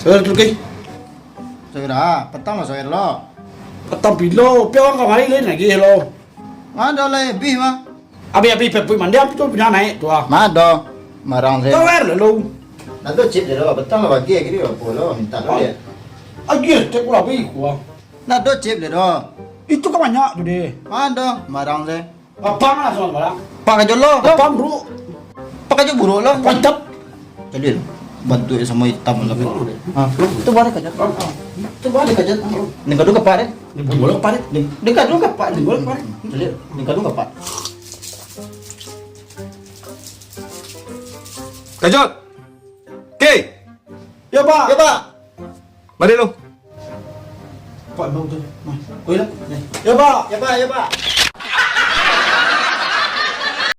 Soal tu ke? Soal dah, petang lah soal lo. Petang bilo, piawang kau hari lain lagi hello. Ada lebih mah. Abi pergi mandi apa tu punya naik tu ah. Mado, marang saya. Kau er lalu. Nanti chip dia lo, petang lah bagi kiri apa lo minta lo dia. Aje, tak pula abi kuah. Nanti chip dia lo. Itu kau banyak tu deh. Mado, marang saya. Apang lah soal barang. Pakai jolo, Apang bro. pakai je buruk lo. Mantap. Jadi bantu sama hitam lagi. Ah, itu balik aja. Itu balik aja. Nengkau dulu kepak deh. Ni boleh parit. Nengkau dulu kepak, nengkau dulu kepak. Jadi nengkau dulu kepak. Kajot! Kay! Ya pak. Ya pak. Mari lu. Pak mau tu. Kau hilang. Ya pak. Ya pak, ya pak.